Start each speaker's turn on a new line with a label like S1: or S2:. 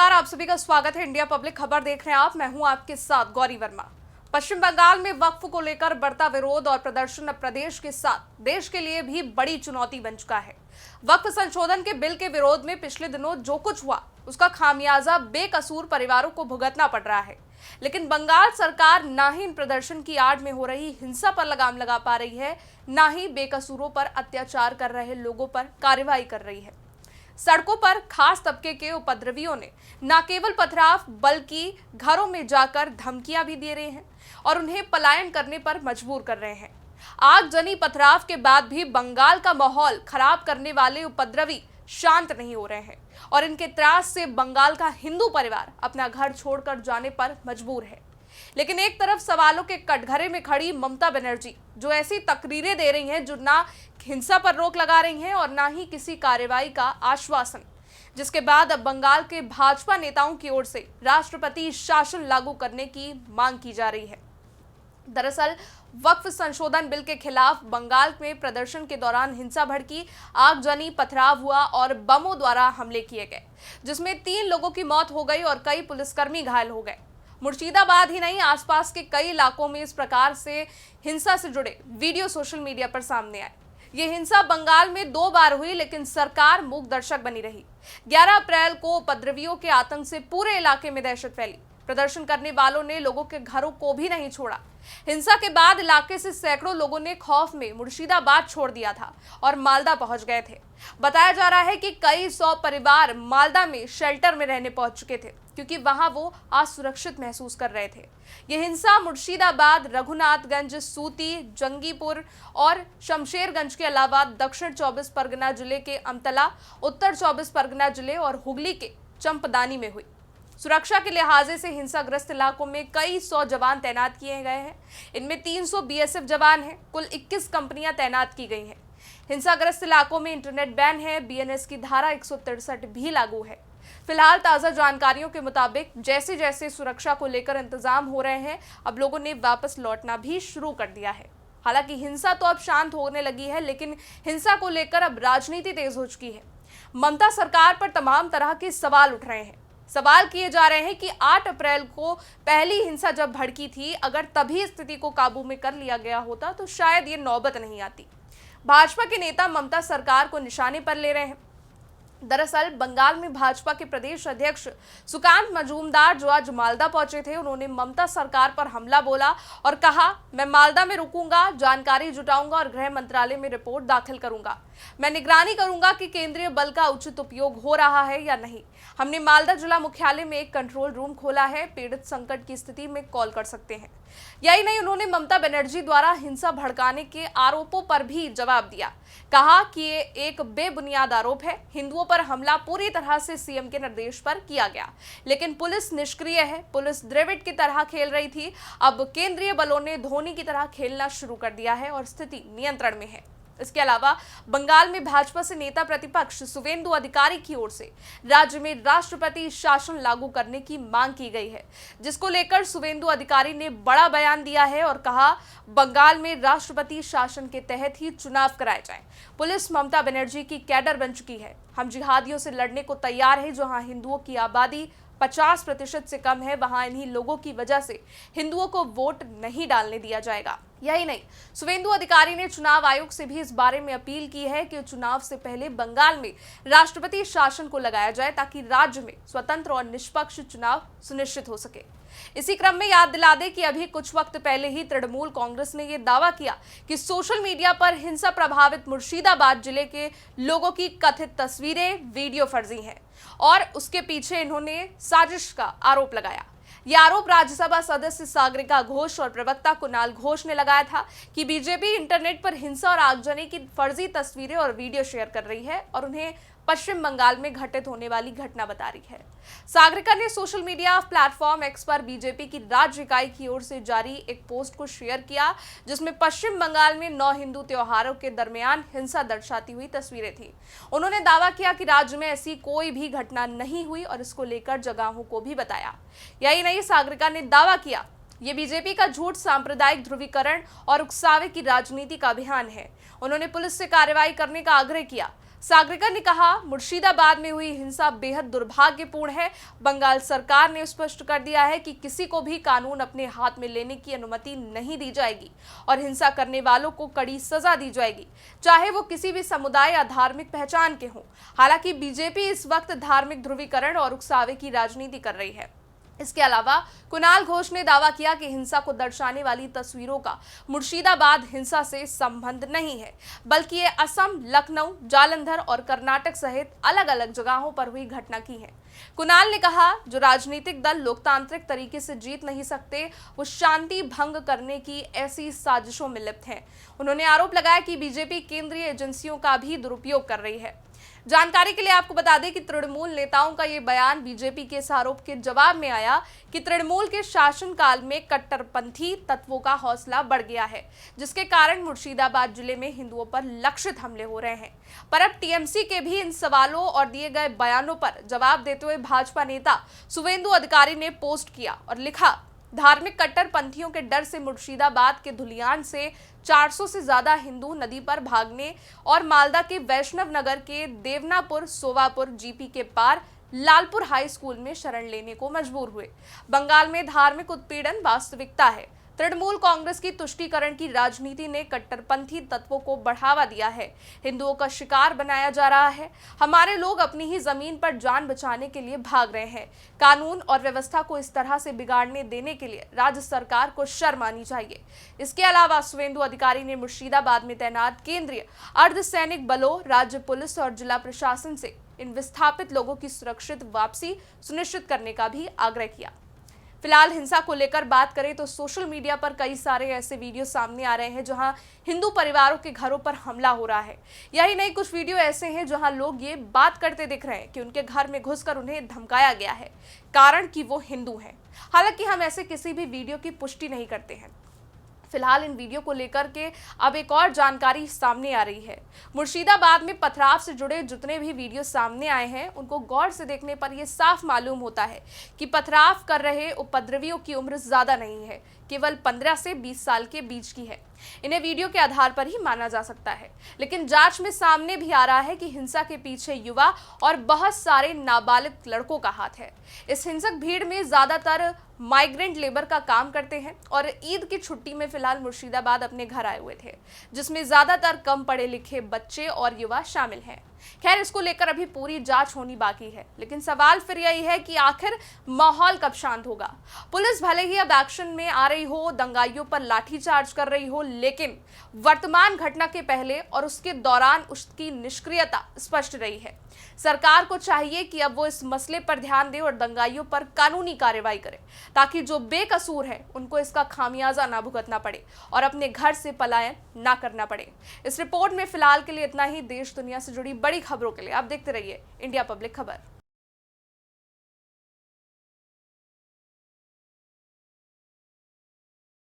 S1: नमस्कार, आप सभी का स्वागत है। इंडिया पब्लिक खबर देख रहे हैं आप। मैं हूं आपके साथ गौरी वर्मा। पश्चिम बंगाल में वक्फ को लेकर बढ़ता विरोध और प्रदर्शन अब प्रदेश के साथ देश के लिए भी बड़ी चुनौती बन चुका है। वक्फ संशोधन के बिल के विरोध में पिछले दिनों जो कुछ हुआ उसका खामियाजा बेकसूर परिवारों को भुगतना पड़ रहा है। लेकिन बंगाल सरकार ना ही इन प्रदर्शन की आड़ में हो रही हिंसा पर लगाम लगा पा रही है, ना ही बेकसूरों पर अत्याचार कर रहे लोगों पर कार्रवाई कर रही है। सड़कों पर खास तबके के उपद्रवियों ने न केवल पथराव बल्कि घरों में जाकर धमकियां भी दे रहे हैं और उन्हें पलायन करने पर मजबूर कर रहे हैं। आगजनी पथराव के बाद भी बंगाल का माहौल खराब करने वाले उपद्रवी शांत नहीं हो रहे हैं और इनके त्रास से बंगाल का हिंदू परिवार अपना घर छोड़कर जाने पर मजबूर है। लेकिन एक तरफ सवालों के कटघरे में खड़ी ममता बनर्जी जो ऐसी तकरीरें दे रही हैं जो ना हिंसा पर रोक लगा रही हैं और ना ही किसी कार्रवाई का आश्वासन, जिसके बाद अब बंगाल के भाजपा नेताओं की ओर से राष्ट्रपति शासन लागू करने की मांग की जा रही है। दरअसल वक्फ संशोधन बिल के खिलाफ बंगाल में प्रदर्शन के दौरान हिंसा भड़की, आगजनी, पथराव हुआ और बमों द्वारा हमले किए गए, जिसमें 3 लोगों की मौत हो गई और कई पुलिसकर्मी घायल हो गए। मुर्शिदाबाद ही नहीं, आसपास के कई इलाकों में इस प्रकार से हिंसा से जुड़े वीडियो सोशल मीडिया पर सामने आए। ये हिंसा बंगाल में 2 बार हुई, लेकिन सरकार मूक दर्शक बनी रही। 11 अप्रैल को उपद्रवियों के आतंक से पूरे इलाके में दहशत फैली। प्रदर्शन करने वालों ने लोगों के घरों को भी नहीं छोड़ा। हिंसा के बाद इलाके से सैकड़ों लोगों ने खौफ में मुर्शिदाबाद छोड़ दिया था और मालदा पहुंच गए थे। बताया जा रहा है कि कई 100 परिवार मालदा में शेल्टर में रहने पहुंच चुके थे, क्योंकि वहां वो असुरक्षित महसूस कर रहे थे। यह हिंसा मुर्शिदाबाद, रघुनाथगंज, सूती, जंगीपुर और शमशेरगंज के अलावा दक्षिण 24 परगना जिले के अमतला, उत्तर 24 परगना जिले और हुगली के चंपदानी में हुई। सुरक्षा के लिहाजे से हिंसाग्रस्त इलाकों में कई 100 जवान तैनात किए गए हैं। इनमें 300 बीएसएफ जवान हैं। कुल 21 कंपनियां तैनात की गई हैं। हिंसाग्रस्त इलाकों में इंटरनेट बैन है। बीएनएस की धारा 163 भी लागू है। फिलहाल ताजा जानकारियों के मुताबिक जैसे जैसे सुरक्षा को लेकर इंतजाम हो रहे हैं, अब लोगों ने वापस लौटना भी शुरू कर दिया है। हालांकि हिंसा तो अब शांत होने लगी है, लेकिन हिंसा को लेकर अब राजनीति तेज हो चुकी है। ममता सरकार पर तमाम तरह के सवाल उठ रहे हैं। सवाल किए जा रहे हैं कि 8 अप्रैल को पहली हिंसा जब भड़की थी, अगर तभी स्थिति को काबू में कर लिया गया होता तो शायद ये नौबत नहीं आती। भाजपा के नेता ममता सरकार को निशाने पर ले रहे हैं। दरअसल बंगाल में भाजपा के प्रदेश अध्यक्ष सुकांत मजूमदार जो आज मालदा पहुंचे थे, उन्होंने ममता सरकार पर हमला बोला और कहा, मैं मालदा में रुकूंगा, जानकारी जुटाऊंगा और गृह मंत्रालय में रिपोर्ट दाखिल करूंगा। मैं निगरानी करूंगा कि केंद्रीय बल का उचित उपयोग हो रहा है या नहीं। हमने मालदा जिला मुख्यालय में एक कंट्रोल रूम खोला है, पीड़ित संकट की स्थिति में कॉल कर सकते हैं। यही नहीं, उन्होंने ममता बनर्जी द्वारा हिंसा भड़काने के आरोपों पर भी जवाब दिया। कहा कि ये एक बेबुनियाद आरोप है। हिंदुओं पर हमला पूरी तरह से सीएम के निर्देश पर किया गया, लेकिन पुलिस निष्क्रिय है। पुलिस द्रविड़ की तरह खेल रही थी, अब केंद्रीय बलों ने धोनी की तरह खेलना शुरू कर दिया है और स्थिति नियंत्रण में है। इसके अलावा बंगाल में भाजपा से नेता प्रतिपक्ष शुवेंदु अधिकारी की ओर से राज्य में राष्ट्रपति शासन लागू करने की मांग की गई है, जिसको लेकर शुवेंदु अधिकारी ने बड़ा बयान दिया है और कहा, बंगाल में राष्ट्रपति शासन के तहत ही चुनाव कराए जाएं। पुलिस ममता बनर्जी की कैडर बन चुकी है। हम जिहादियों से लड़ने को तैयार है। जहां हिंदुओं की आबादी 50% से कम है, वहां इन्हीं लोगों की वजह से हिंदुओं को वोट नहीं डालने दिया जाएगा। यही नहीं, शुवेंदु अधिकारी ने चुनाव आयोग से भी इस बारे में अपील की है कि चुनाव से पहले बंगाल में राष्ट्रपति शासन को लगाया जाए, ताकि राज्य में स्वतंत्र और निष्पक्ष चुनाव सुनिश्चित हो सके। इसी क्रम में याद दिला दें कि अभी कुछ वक्त पहले ही तृणमूल कांग्रेस ने यह दावा किया कि सोशल मीडिया पर हिंसा प्रभावित मुर्शिदाबाद जिले के लोगों की कथित तस्वीरें, वीडियो फर्जी हैं और उसके पीछे इन्होंने साजिश का आरोप लगाया। यह आरोप राज्यसभा सदस्य सागरिका घोष और प्रवक्ता कुणाल घोष ने लगाया था कि बीजेपी इंटरनेट पर हिंसा और आगजनी की फर्जी तस्वीरें और वीडियो शेयर कर रही है और उन्हें पश्चिम बंगाल में घटित होने वाली घटना बता रही है। सागरिका ने सोशल मीडिया प्लेटफॉर्म एक्स पर बीजेपी की राज्य इकाई की ओर से जारी एक पोस्ट को शेयर किया, जिसमें पश्चिम बंगाल में 9 हिंदू त्योहारों के दरमियान हिंसा दर्शाती हुई तस्वीरें थी। उन्होंने दावा किया कि राज्य में ऐसी कोई भी घटना नहीं हुई और इसको लेकर जगहों को भी बताया। यही नहीं, सागरिका ने दावा किया, ये बीजेपी का झूठ, सांप्रदायिक ध्रुवीकरण और उकसावे की राजनीति का अभियान है। उन्होंने पुलिस से कार्रवाई करने का आग्रह किया। सागरिका ने कहा, मुर्शिदाबाद में हुई हिंसा बेहद दुर्भाग्यपूर्ण है। बंगाल सरकार ने स्पष्ट कर दिया है कि किसी को भी कानून अपने हाथ में लेने की अनुमति नहीं दी जाएगी और हिंसा करने वालों को कड़ी सजा दी जाएगी, चाहे वो किसी भी समुदाय या धार्मिक पहचान के हों। हालांकि बीजेपी इस वक्त धार्मिक ध्रुवीकरण और उकसावे की राजनीति कर रही है। इसके अलावा कुणाल घोष ने दावा किया कि हिंसा को दर्शाने वाली तस्वीरों का मुर्शिदाबाद हिंसा से संबंध नहीं है, बल्कि ये असम, लखनऊ, जालंधर और कर्नाटक सहित अलग अलग जगहों पर हुई घटना की है। कुणाल ने कहा, जो राजनीतिक दल लोकतांत्रिक तरीके से जीत नहीं सकते, वो शांति भंग करने की ऐसी साजिशों में लिप्त हैं। उन्होंने आरोप लगाया कि बीजेपी केंद्रीय एजेंसियों का भी दुरुपयोग कर रही है। जानकारी के लिए आपको बता दें कि तृणमूल नेताओं का ये बयान बीजेपी के इस आरोप के जवाब में आया कि तृणमूल के शासनकाल में कट्टरपंथी तत्वों का हौसला बढ़ गया है, जिसके कारण मुर्शिदाबाद जिले में हिंदुओं पर लक्षित हमले हो रहे हैं। पर अब टीएमसी के भी इन सवालों और दिए गए बयानों पर जवाब देते हुए भाजपा नेता सुवेंदु अधिकारी ने पोस्ट किया और लिखा, धार्मिक कट्टरपंथियों के डर से मुर्शिदाबाद के धुलियान से 400 से ज्यादा हिंदू नदी पर भागने और मालदा के वैष्णव नगर के देवनापुर सोवापुर जीपी के पार लालपुर हाई स्कूल में शरण लेने को मजबूर हुए। बंगाल में धार्मिक उत्पीड़न वास्तविकता है। तृणमूल कांग्रेस की तुष्टीकरण की राजनीति ने कट्टरपंथी तत्वों को बढ़ावा दिया है, हिंदुओं का शिकार बनाया जा रहा है। हमारे लोग अपनी ही जमीन पर जान बचाने के लिए भाग रहे हैं। कानून और व्यवस्था को इस तरह से बिगाड़ने देने के लिए राज्य सरकार को शर्म आनी चाहिए। इसके अलावा सुवेंदु अधिकारी ने मुर्शिदाबाद में तैनात केंद्रीय अर्धसैनिक बलों, राज्य पुलिस और जिला प्रशासन से इन विस्थापित लोगों की सुरक्षित वापसी सुनिश्चित करने का भी आग्रह किया। फिलहाल हिंसा को लेकर बात करें तो सोशल मीडिया पर कई सारे ऐसे वीडियो सामने आ रहे हैं जहां हिंदू परिवारों के घरों पर हमला हो रहा है। यही नहीं, कुछ वीडियो ऐसे हैं जहां लोग ये बात करते दिख रहे हैं कि उनके घर में घुसकर उन्हें धमकाया गया है, कारण कि वो हिंदू हैं। हालांकि हम ऐसे किसी भी वीडियो की पुष्टि नहीं करते हैं। फिलहाल इन वीडियो को लेकर के अब एक और जानकारी सामने आ रही है। मुर्शिदाबाद में पथराव से जुड़े जितने भी वीडियो सामने आए हैं, उनको गौर से देखने पर यह साफ मालूम होता है कि पथराव कर रहे उपद्रवियों की उम्र ज्यादा नहीं है, केवल 15 से 20 साल के बीच की है। इन्हें वीडियो के आधार पर ही माना जा सकता है, लेकिन जांच में सामने भी आ रहा है कि हिंसा के पीछे युवा और बहुत सारे नाबालिग लड़कों का हाथ है। इस हिंसक भीड़ में ज्यादातर माइग्रेंट लेबर का काम करते हैं और ईद की छुट्टी में फिलहाल मुर्शिदाबाद अपने घर आए हुए थे, जिसमें ज्यादातर कम पढ़े लिखे बच्चे और युवा शामिल हैं। खैर, इसको लेकर अभी पूरी जांच होनी बाकी है, लेकिन सवाल फिर यही है कि आखिर माहौल कब शांत होगा। पुलिस भले ही अब एक्शन में आ रही हो, दंगाइयों पर लाठीचार्ज कर रही हो, लेकिन वर्तमान घटना के पहले और उसके दौरान उसकी निष्क्रियता स्पष्ट रही है। सरकार को चाहिए कि अब वो इस मसले पर ध्यान दे और दंगाइयों पर कानूनी कार्रवाई करे, ताकि जो बेकसूर है उनको इसका खामियाजा ना भुगतना पड़े और अपने घर से पलायन ना करना पड़े। इस रिपोर्ट में फिलहाल के लिए इतना ही। देश दुनिया से जुड़ी बड़ी खबरों के लिए आप देखते रहिए इंडिया पब्लिक खबर।